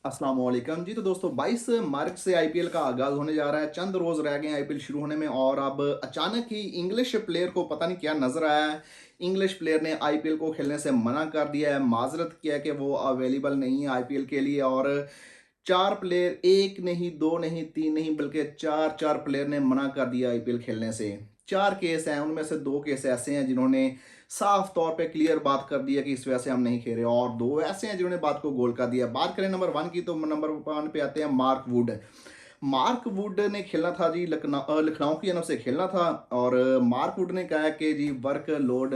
अस्सलाम वालेकुम जी। तो दोस्तों 22 मार्च से आईपीएल का आगाज होने जा रहा है। चंद रोज रह गए हैं आईपीएल शुरू होने में और अब अचानक ही इंग्लिश प्लेयर को पता नहीं क्या नजर आया है। इंग्लिश प्लेयर ने आईपीएल को खेलने से मना कर दिया है, माजरत किया है कि वो अवेलेबल नहीं है आईपीएल के लिए। और चार प्लेयर, एक नहीं, दो नहीं, तीन नहीं, बल्कि चार चार प्लेयर ने मना कर दिया आईपीएल खेलने से। चार केस हैं, उनमें से दो केस ऐसे हैं जिन्होंने साफ तौर पे क्लियर बात कर दी है कि इस वजह से हम नहीं खेल रहे, और दो ऐसे हैं जिन्होंने बात को गोल कर दिया। बात करें नंबर वन की, तो नंबर वन पे आते हैं मार्क वुड। मार्क वुड ने खेलना था जी, लखनऊ की तरफ से खेलना था। और मार्क वुड ने कहा कि जी वर्क लोड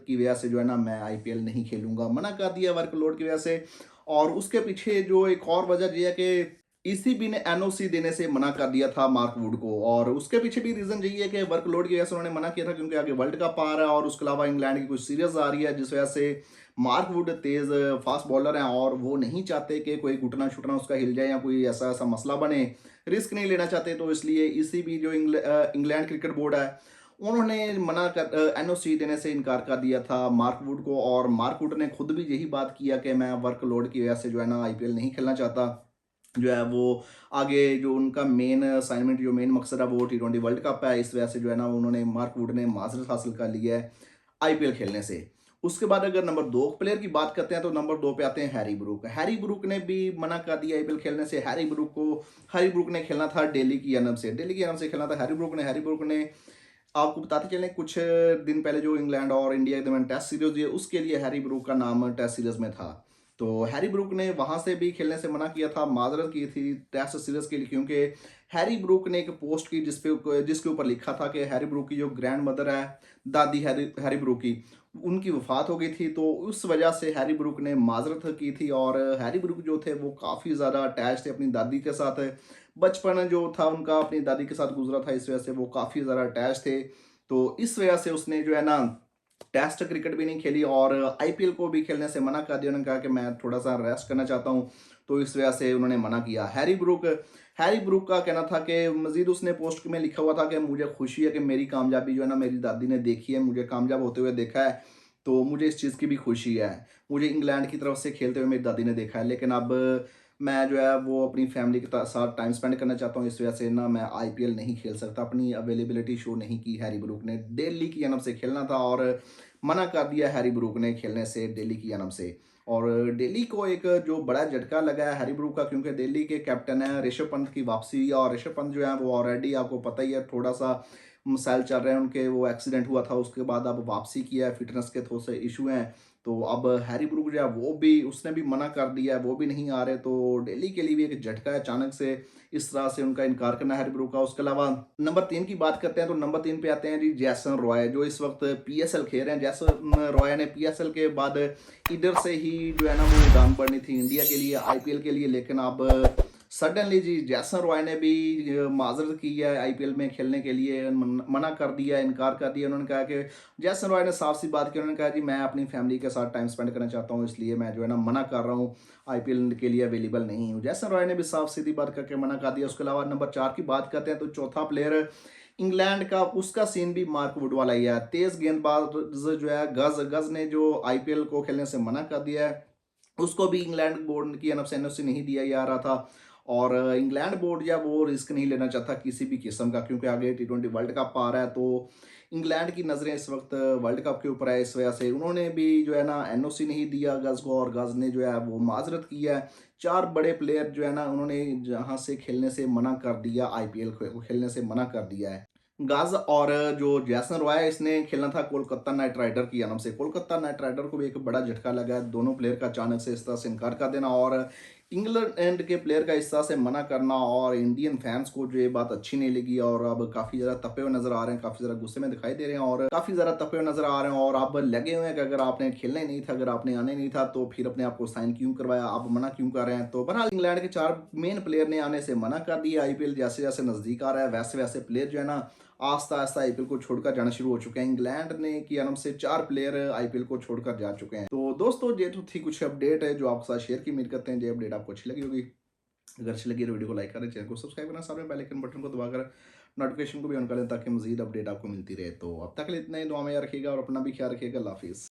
की वजह से जो है ना, मैं आईपीएल नहीं खेलूंगा, मना कर दिया वर्क लोड की वजह से। और उसके पीछे जो एक और वजह ये है कि ईसीबी ने एनओसी देने से मना कर दिया था मार्क वुड को। और उसके पीछे भी रीजन यही है कि वर्कलोड की वजह से उन्होंने मना किया था, क्योंकि आगे वर्ल्ड कप आ रहा है और उसके अलावा इंग्लैंड की कुछ सीरीज आ रही है, जिस वजह से मार्क वुड तेज फास्ट बॉलर हैं और वो नहीं चाहते कि कोई घुटना छुटना उसका हिल जाए या कोई ऐसा ऐसा मसला बने, रिस्क नहीं लेना चाहते। तो इसलिए ईसीबी जो इंग्लैंड क्रिकेट बोर्ड है, उन्होंने मना कर एनओसी देने से इनकार कर दिया था मार्क वुड को। और मार्क वुड ने खुद भी यही बात किया कि मैं वर्कलोड की वजह से जो है ना आईपीएल नहीं खेलना चाहता। जो है वो आगे जो उनका मेन असाइनमेंट, जो मेन मकसद है वो टी20 वर्ल्ड कप है, इस वजह से जो है ना उन्होंने, मार्क वुड ने माजरत हासिल कर लिया है आईपीएल खेलने से। उसके बाद अगर नंबर दो प्लेयर की बात करते हैं, तो नंबर दो पे आते हैं हैरी ब्रूक। हैरी ब्रूक ने भी मना कर दिया आईपीएल खेलने से। हैरी ब्रूक ने खेलना था दिल्ली की एनम से खेलना था हैरी ब्रूक ने आपको बताते चलें, कुछ दिन पहले जो इंग्लैंड और इंडिया के दरमियान टेस्ट सीरीज हुई है, उसके लिए हैरी ब्रूक का नाम टेस्ट सीरीज में था। तो हैरी ब्रूक ने वहां से भी खेलने से मना किया था, माजरत की थी टेस्ट सीरीज के लिए, क्योंकि हैरी ब्रूक ने एक पोस्ट की जिसके ऊपर लिखा था कि हैरी ब्रूक की जो ग्रैंड मदर है, दादी हैरी ब्रूक की, उनकी वफात हो गई थी। तो उस वजह से हैरी ब्रूक ने माजरत की थी। और हैरी ब्रूक जो थे वो काफ़ी ज़्यादा अटैच थे अपनी दादी के साथ। बचपन जो था उनका अपनी दादी के साथ गुजरा था, इस वजह से वो काफ़ी ज़्यादा अटैच थे। तो इस वजह से उसने जो है ना टेस्ट क्रिकेट भी नहीं खेली और आईपीएल को भी खेलने से मना कर दिया। उन्होंने कहा कि मैं थोड़ा सा रेस्ट करना चाहता हूँ, तो इस वजह से उन्होंने मना किया। हैरी ब्रूक का कहना था कि मजीद उसने पोस्ट में लिखा हुआ था कि मुझे खुशी है कि मेरी कामयाबी जो है ना मेरी दादी ने देखी है, मुझे कामयाब होते हुए देखा है, तो मुझे इस चीज़ की भी खुशी है। मुझे इंग्लैंड की तरफ से खेलते हुए मेरी दादी ने देखा है, लेकिन अब मैं जो है वो अपनी फैमिली के साथ टाइम स्पेंड करना चाहता हूँ, इस वजह से ना मैं आईपीएल नहीं खेल सकता। अपनी अवेलेबिलिटी शो नहीं की हैरी ब्रूक ने। दिल्ली की जानब से खेलना था और मना कर दिया हैरी ब्रूक ने खेलने से दिल्ली की जानब से। और दिल्ली को एक जो बड़ा झटका लगा है हैरी ब्रूक का, क्योंकि दिल्ली के कैप्टन है ऋषभ पंत की वापसी हुई है। और ऋषभ पंत जो है वो ऑलरेडी आपको पता ही है, थोड़ा सा मसाइल चल रहे हैं उनके, वो एक्सीडेंट हुआ था, उसके बाद अब वापसी किया है, फिटनेस के थोड़े से इशू हैं। तो अब हैरी ब्रूक जो है वो भी, उसने भी मना कर दिया है, वो भी नहीं आ रहे। तो दिल्ली के लिए भी एक झटका है अचानक से इस तरह से उनका इनकार करना हैरी ब्रूक का। उसके अलावा नंबर तीन की बात करते हैं, तो नंबर तीन पे आते हैं जी जैसन रॉय, जो इस वक्त पीएसएल खेल रहे हैं। जैसन रॉय ने पीएसएल के बाद इधर से ही जो है ना वो उड़ान पड़नी थी इंडिया के लिए, आईपीएल के लिए, लेकिन अब सडनली जी जैसन रॉय ने भी माजरत की है आईपीएल में खेलने के लिए, मना कर दिया, इनकार कर दिया। उन्होंने कहा कि जैसन रॉय ने साफ सी बात की, उन्होंने कहा जी मैं अपनी फैमिली के साथ टाइम स्पेंड करना चाहता हूँ, इसलिए मैं जो है ना मना कर रहा हूँ, आईपीएल के लिए अवेलेबल नहीं हूँ। जैसन रॉय ने भी साफ सीधी बात करके मना कर दिया। उसके अलावा नंबर चार की बात करते हैं, तो चौथा प्लेयर इंग्लैंड का, उसका सीन भी मार्क वुड वाला ही है। तेज गेंदबाज जो है गज गज ने जो आईपीएल को खेलने से मना कर दिया है, उसको भी इंग्लैंड बोर्ड की तरफ से एनओसी नहीं दिया जा रहा था। और इंग्लैंड बोर्ड या वो रिस्क नहीं लेना चाहता किसी भी किस्म का, क्योंकि आगे टी20 वर्ल्ड कप आ रहा है। तो इंग्लैंड की नज़रें इस वक्त वर्ल्ड कप के ऊपर है, इस वजह से उन्होंने भी जो है ना एनओसी नहीं दिया गज को, और गज ने जो है वो माजरत की है। चार बड़े प्लेयर जो है ना उन्होंने जहां से खेलने से मना कर दिया, आईपीएल को खेलने से मना कर दिया है। गाज और जो जैसन रॉय है, इसने खेलना था कोलकाता नाइट राइडर की नाम से। कोलकाता नाइट राइडर को भी एक बड़ा झटका लगा है, दोनों प्लेयर का अचानक से इस तरह से इनकार कर देना और इंग्लैंड के प्लेयर का इस तरह से मना करना। और इंडियन फैंस को जो ये बात अच्छी नहीं लगी और अब काफ़ी ज़्यादा तपे हुए नजर आ रहे हैं, काफ़ी ज़्यादा गुस्से में दिखाई दे रहे हैं और काफ़ी ज़्यादा तपे हुए नजर आ रहे हैं। और अब लगे हुए हैं कि अगर आपने खेलना ही नहीं था, अगर आपने आने नहीं था, तो फिर अपने आप को साइन क्यों करवाया, आप मना क्यों कर रहे हैं। तो बहरहाल इंग्लैंड के चार मेन प्लेयर ने आने से मना कर दिया। आईपीएल जैसे जैसे नज़दीक आ रहा है, वैसे वैसे प्लेयर जो है ना आस्ता आस्ता आईपीएल को छोड़कर जाना शुरू हो चुके हैं। इंग्लैंड ने की आनंद से चार प्लेयर आईपीएल को छोड़कर जा चुके हैं। तो दोस्तों ये तो थी कुछ अपडेट है जो आपके साथ शेयर की, उम्मीद करते हैं ये अपडेट आपको अच्छी लगी होगी। अगर अच्छी लगी तो वीडियो को लाइक करें, चैनल को सब्सक्राइब करना, साथ में बेल आइकन बटन को दबाकर नोटिफिकेशन को भी ऑन कर लें, ताकि मजीद अपडेट आपको मिलती रहे। तो अब तक के लिए इतना ही, दुआ में याद रखिएगा और अपना भी ख्याल रखिएगा। अल्लाह हाफिज़।